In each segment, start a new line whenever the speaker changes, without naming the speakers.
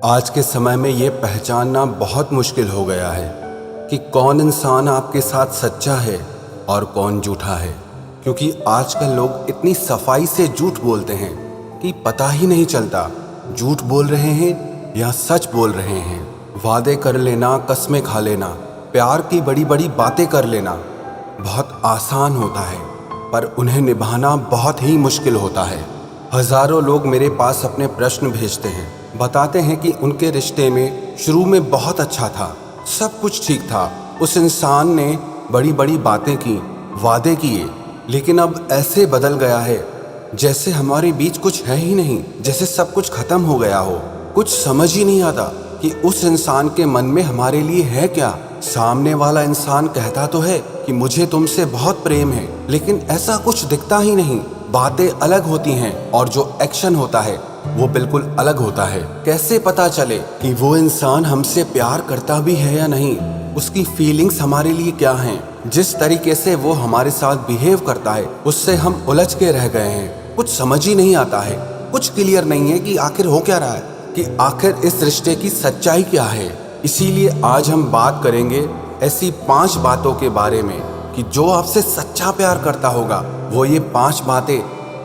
आज के समय में ये पहचानना बहुत मुश्किल हो गया है कि कौन इंसान आपके साथ सच्चा है और कौन झूठा है, क्योंकि आजकल लोग इतनी सफाई से झूठ बोलते हैं कि पता ही नहीं चलता झूठ बोल रहे हैं या सच बोल रहे हैं। वादे कर लेना, कस्में खा लेना, प्यार की बड़ी बड़ी बातें कर लेना बहुत आसान होता है, पर उन्हें निभाना बहुत ही मुश्किल होता है। हजारों लोग मेरे पास अपने प्रश्न भेजते हैं, बताते हैं कि उनके रिश्ते में शुरू में बहुत अच्छा था, सब कुछ ठीक था, उस इंसान ने बड़ी बड़ी बातें की, वादे किए, लेकिन अब ऐसे बदल गया है जैसे हमारे बीच कुछ है ही नहीं, जैसे सब कुछ खत्म हो गया हो। कुछ समझ ही नहीं आता कि उस इंसान के मन में हमारे लिए है क्या। सामने वाला इंसान कहता तो है कि मुझे तुमसे बहुत प्रेम है, लेकिन ऐसा कुछ दिखता ही नहीं। बातें अलग होती हैं और जो एक्शन होता है वो बिल्कुल अलग होता है। कैसे पता चले कि वो इंसान हमसे प्यार करता भी है या नहीं, उसकी फीलिंग्स हमारे लिए क्या हैं। जिस तरीके से वो हमारे साथ बिहेव करता है उससे हम उलझ के रह गए हैं। कुछ समझ ही नहीं आता है, कुछ क्लियर नहीं है कि आखिर हो क्या रहा है, कि आखिर इस रिश्ते की सच्चाई क्या है। इसीलिए आज हम बात करेंगे ऐसी 5 बातों के बारे में कि जो आपसे सच्चा प्यार करता होगा वो ये 5 बातें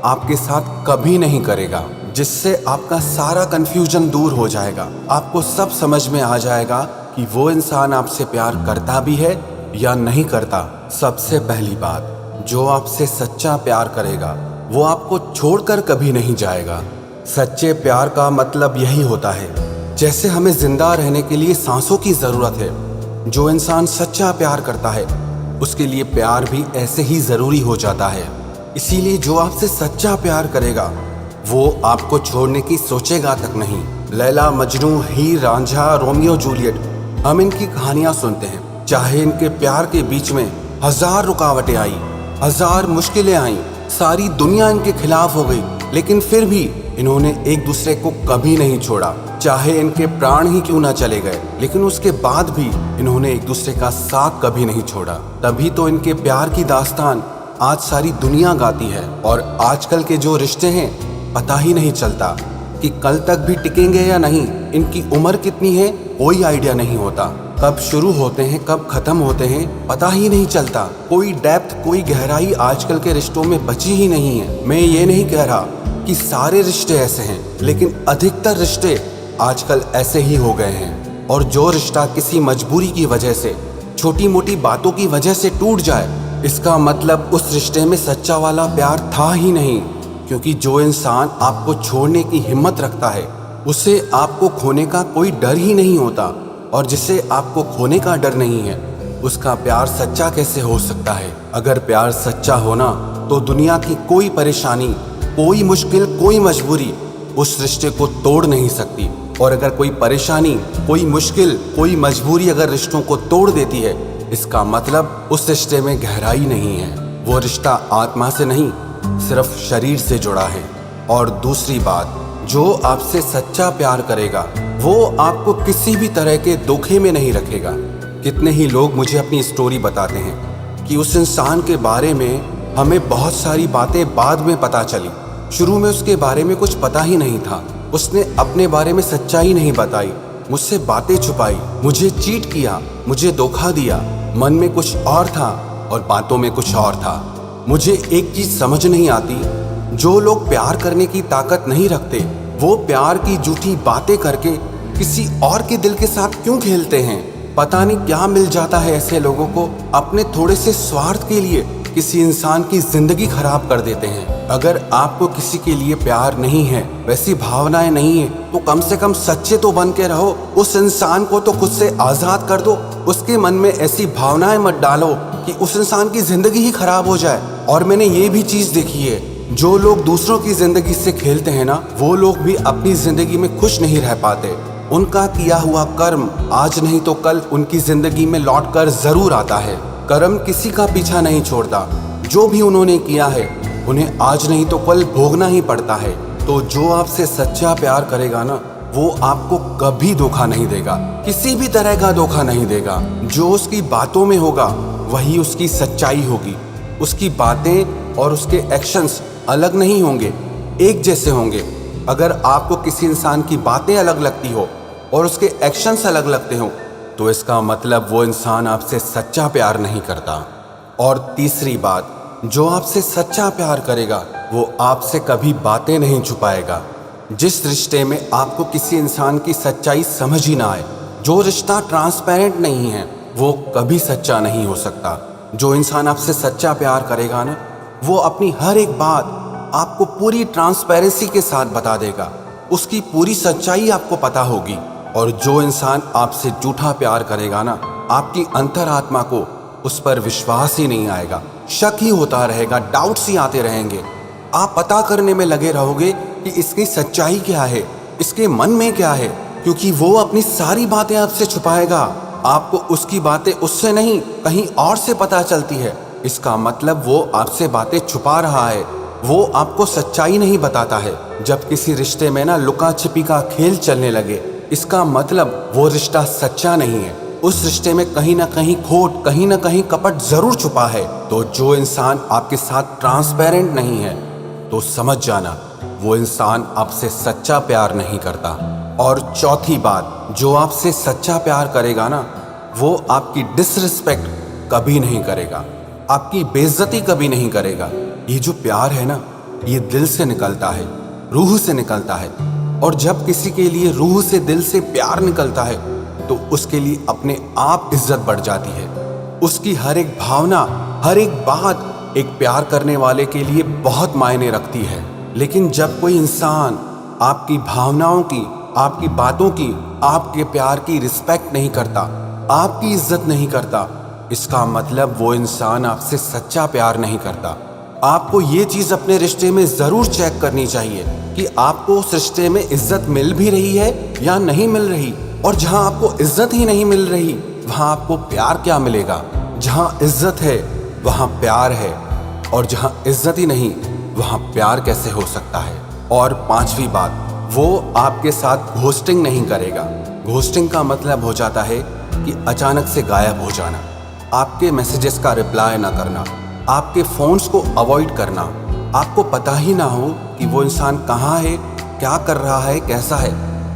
आपके साथ कभी नहीं करेगा, जिससे आपका सारा कंफ्यूजन दूर हो जाएगा। आपको सब समझ में आ जाएगा कि वो इंसान आपसे प्यार करता भी है या नहीं करता। सबसे पहली बात, जो आपसे सच्चा प्यार करेगा वो आपको छोड़कर कभी नहीं जाएगा। सच्चे प्यार का मतलब यही होता है, जैसे हमें जिंदा रहने के लिए सांसों की जरूरत है, जो इंसान सच्चा प्यार करता है उसके लिए प्यार भी ऐसे ही जरूरी हो जाता है। इसीलिए जो आपसे सच्चा प्यार करेगा वो आपको छोड़ने की सोचेगा तक नहीं। लैला मजनू, हीर रांझा, रोमियो जूलियट, हम इनकी कहानियां सुनते हैं। चाहे इनके प्यार के बीच में 1000 रुकावटें आई, 1000 मुश्किलें आई, सारी दुनिया इनके खिलाफ हो गई, लेकिन फिर भी इन्होंने एक दूसरे को कभी नहीं छोड़ा। चाहे इनके प्राण ही क्यों ना चले गए, लेकिन उसके बाद भी इन्होंने एक दूसरे का साथ कभी नहीं छोड़ा। तभी तो इनके प्यार की दास्तान आज सारी दुनिया गाती है। और आजकल के जो रिश्ते हैं पता ही नहीं चलता कि कल तक भी टिकेंगे या नहीं। इनकी उम्र कितनी है कोई आइडिया नहीं होता, कब शुरू होते हैं कब खत्म होते हैं पता ही नहीं चलता। कोई डेप्थ, कोई गहराई आजकल के रिश्तों में बची ही नहीं है। मैं ये नहीं कह रहा कि सारे रिश्ते ऐसे हैं, लेकिन अधिकतर रिश्ते आजकल ऐसे ही हो गए हैं। और जो रिश्ता किसी मजबूरी की वजह से, छोटी मोटी बातों की वजह से टूट जाए, इसका मतलब उस रिश्ते में सच्चा वाला प्यार था ही नहीं। क्योंकि जो इंसान आपको छोड़ने की हिम्मत रखता है उसे आपको खोने का कोई डर ही नहीं होता, और जिसे आपको खोने का डर नहीं है उसका प्यार सच्चा कैसे हो सकता है। अगर प्यार सच्चा होना तो दुनिया की कोई परेशानी, कोई मुश्किल, कोई मजबूरी उस रिश्ते को तोड़ नहीं सकती। और अगर कोई परेशानी, कोई मुश्किल, कोई मजबूरी अगर रिश्तों को तोड़ देती है, इसका मतलब उस रिश्ते में गहराई नहीं है। वो रिश्ता आत्मा से नहीं, सिर्फ शरीर से जुड़ा है। और दूसरी बात, जो आपसे सच्चा प्यार करेगा वो आपको किसी भी तरह के धोखे में नहीं रखेगा। कितने ही लोग मुझे अपनी स्टोरी बताते हैं कि उस इंसान के बारे में हमें बहुत सारी बातें बाद में पता चली, शुरू में उसके बारे में कुछ पता ही नहीं था, उसने अपने बारे में सच्चाई नहीं बताई, मुझसे बातें छुपाई, मुझे चीट किया, मुझे धोखा दिया। मन में कुछ और था और बातों में कुछ और था। मुझे एक चीज समझ नहीं आती, जो लोग प्यार करने की ताकत नहीं रखते वो प्यार की झूठी बातें करके किसी और के दिल के साथ क्यों खेलते हैं। पता नहीं क्या मिल जाता है ऐसे लोगों को, अपने थोड़े से स्वार्थ के लिए किसी इंसान की जिंदगी खराब कर देते हैं। अगर आपको किसी के लिए प्यार नहीं है, वैसी भावनाएं नहीं है, तो कम से कम सच्चे तो बन के रहो। उस इंसान को तो खुद से आजाद कर दो, उसके मन में ऐसी भावनाएं मत डालो कि उस इंसान की जिंदगी ही खराब हो जाए। और मैंने ये भी चीज देखी है, जो लोग दूसरों की जिंदगी से खेलते हैं ना, वो लोग भी अपनी जिंदगी में खुश नहीं रह पाते। उनका किया हुआ कर्म आज नहीं तो कल उनकी जिंदगी में लौट कर जरूर आता है। कर्म किसी का पीछा नहीं छोड़ता, जो भी उन्होंने किया है उन्हें आज नहीं तो कल भोगना ही पड़ता है। तो जो आपसे सच्चा प्यार करेगा ना, वो आपको कभी धोखा नहीं देगा, किसी भी तरह का धोखा नहीं देगा। जो उसकी बातों में होगा वही उसकी सच्चाई होगी। उसकी बातें और उसके एक्शंस अलग नहीं होंगे, एक जैसे होंगे। अगर आपको किसी इंसान की बातें अलग लगती हो और उसके एक्शंस अलग लगते हो, तो इसका मतलब वो इंसान आपसे सच्चा प्यार नहीं करता। और तीसरी बात, जो आपसे सच्चा प्यार करेगा वो आपसे कभी बातें नहीं छुपाएगा। जिस रिश्ते में आपको किसी इंसान की सच्चाई समझ ही ना आए, जो रिश्ता ट्रांसपेरेंट नहीं है, वो कभी सच्चा नहीं हो सकता। जो इंसान आपसे सच्चा प्यार करेगा ना, वो अपनी हर एक बात आपको पूरी ट्रांसपेरेंसी के साथ बता देगा, उसकी पूरी सच्चाई आपको पता होगी। और जो इंसान आपसे झूठा प्यार करेगा ना, आपकी अंतरात्मा को उस पर विश्वास ही नहीं आएगा, शक ही होता रहेगा, डाउट्स ही आते रहेंगे। आप पता करने में लगे रहोगे कि इसकी सच्चाई क्या है, इसके मन में क्या है, क्योंकि वो अपनी सारी बातें आपसे छुपाएगा। आपको उसकी बातें उससे नहीं, कहीं और से पता चलती है। इसका मतलब वो आपसे बातें छुपा रहा है, वो आपको सच्चाई नहीं बताता है। जब किसी रिश्ते में ना लुका छिपी का खेल चलने लगे, इसका मतलब वो रिश्ता सच्चा नहीं है। उस रिश्ते में कहीं ना कहीं खोट, कहीं ना कहीं कपट जरूर छुपा है। तो जो इंसान आपके साथ ट्रांसपेरेंट नहीं है, तो समझ जाना वो इंसान आपसे सच्चा प्यार नहीं करता। और चौथी बात, जो आपसे सच्चा प्यार करेगा ना, वो आपकी डिसरिस्पेक्ट कभी नहीं करेगा, आपकी बेइज्जती कभी नहीं करेगा। ये जो प्यार है ना, ये दिल से निकलता है, रूह से निकलता है। और जब किसी के लिए रूह से, दिल से प्यार निकलता है, तो उसके लिए अपने आप इज्जत बढ़ जाती है। उसकी हर एक भावना, हर एक बात एक प्यार करने वाले के लिए बहुत मायने रखती है। लेकिन जब कोई इंसान आपकी भावनाओं की, आपकी बातों की, आपके प्यार की रिस्पेक्ट नहीं करता, आपकी इज्जत नहीं करता, इसका मतलब वो इंसान आपसे सच्चा प्यार नहीं करता। आपको ये चीज़ अपने रिश्ते में ज़रूर चेक करनी चाहिए कि आपको उस रिश्ते में इज्जत मिल भी रही है या नहीं मिल रही। और जहाँ आपको इज्जत ही नहीं मिल रही, वहाँ आपको प्यार क्या मिलेगा? जहाँ इज्जत है वहाँ प्यार है, और जहाँ इज्जत ही नहीं, वहाँ प्यार कैसे हो सकता है? और पांचवी बात, वो आपके साथ घोस्टिंग नहीं करेगा। घोस्टिंग का मतलब हो जाता है कि अचानक से गायब हो जाना, आपके मैसेजेस का रिप्लाई ना करना, आपके फोन्स को अवॉइड करना, आपको पता ही ना हो कि वो इंसान कहाँ है, क्या कर रहा है, कैसा है।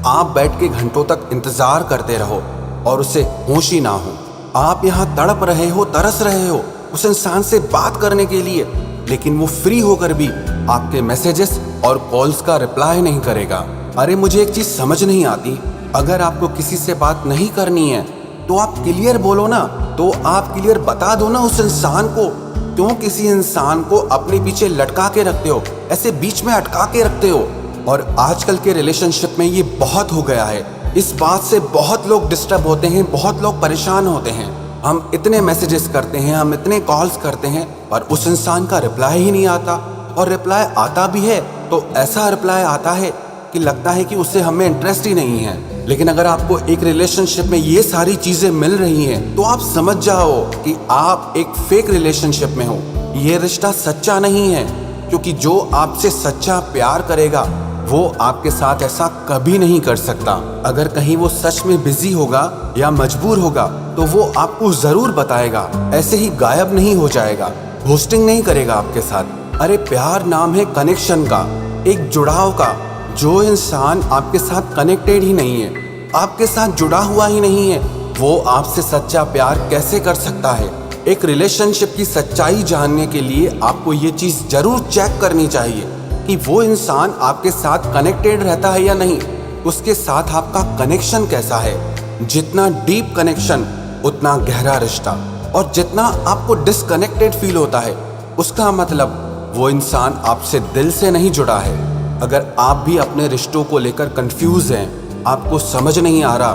आप बैठ के घंटों तक इंतजार करते रहो और उसे होश ही ना हो। आप यहाँ तड़प रहे हो, तरस रहे हो उस इंसान से बात करने के लिए, लेकिन वो फ्री होकर भी आपके मैसेजेस और कॉल्स का रिप्लाई नहीं करेगा। अरे मुझे एक चीज समझ नहीं आती, अगर आपको किसी से बात नहीं करनी है तो आप क्लियर बोलो ना, तो आप क्लियर बता दो ना उस इंसान को। क्यों किसी इंसान को अपने पीछे लटका के रखते हो, ऐसे बीच में अटका के रखते हो? और आजकल के रिलेशनशिप में ये बहुत हो गया है। इस बात से बहुत लोग डिस्टर्ब होते हैं, बहुत लोग परेशान होते हैं। हम इतने मैसेजेस करते हैं, हम इतने कॉल्स करते हैं, पर उस इंसान का रिप्लाई ही नहीं आता। और रिप्लाई आता भी है तो ऐसा रिप्लाई आता है कि लगता है कि उससे हमें इंटरेस्ट ही नहीं है। लेकिन अगर आपको एक रिलेशनशिप में ये सारी चीजें मिल रही हैं, तो आप समझ जाओ कि आप एक फेक रिलेशनशिप में हो। ये रिश्ता सच्चा नहीं है, क्योंकि जो आपसे सच्चा प्यार करेगा वो आपके साथ ऐसा कभी नहीं कर सकता। अगर कहीं वो सच में बिजी होगा या मजबूर होगा तो वो आपको जरूर बताएगा, ऐसे ही गायब नहीं हो जाएगा, घोस्टिंग नहीं करेगा आपके साथ। अरे प्यार नाम है कनेक्शन का, एक जुड़ाव का। जो इंसान आपके साथ कनेक्टेड ही नहीं है, आपके साथ जुड़ा हुआ ही नहीं है, वो आपसे सच्चा प्यार कैसे कर सकता है? एक रिलेशनशिप की सच्चाई जानने के लिए आपको ये चीज़ जरूर चेक करनी चाहिए कि वो इंसान आपके साथ कनेक्टेड रहता है या नहीं, उसके साथ आपका कनेक्शन कैसा है। जितना डीप कनेक्शन उतना गहरा रिश्ता, और जितना आपको डिसकनेक्टेड फील होता है उसका मतलब वो इंसान आपसे दिल से नहीं जुड़ा है। अगर आप भी अपने रिश्तों को लेकर कंफ्यूज हैं, आपको समझ नहीं आ रहा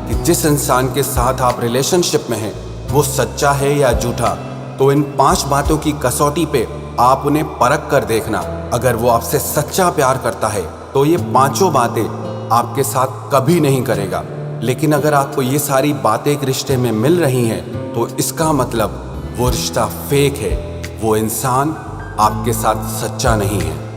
कि जिस इंसान के साथ आप रिलेशनशिप में हैं वो सच्चा है या झूठा, तो इन 5 बातों की कसौटी पे आप उन्हें परख कर देखना। अगर वो आपसे सच्चा प्यार करता है तो ये 5 बातें आपके साथ कभी नहीं करेगा। लेकिन अगर आपको ये सारी बातें एक रिश्ते में मिल रही हैं, तो इसका मतलब वो रिश्ता फेक है, वो इंसान आपके साथ सच्चा नहीं है।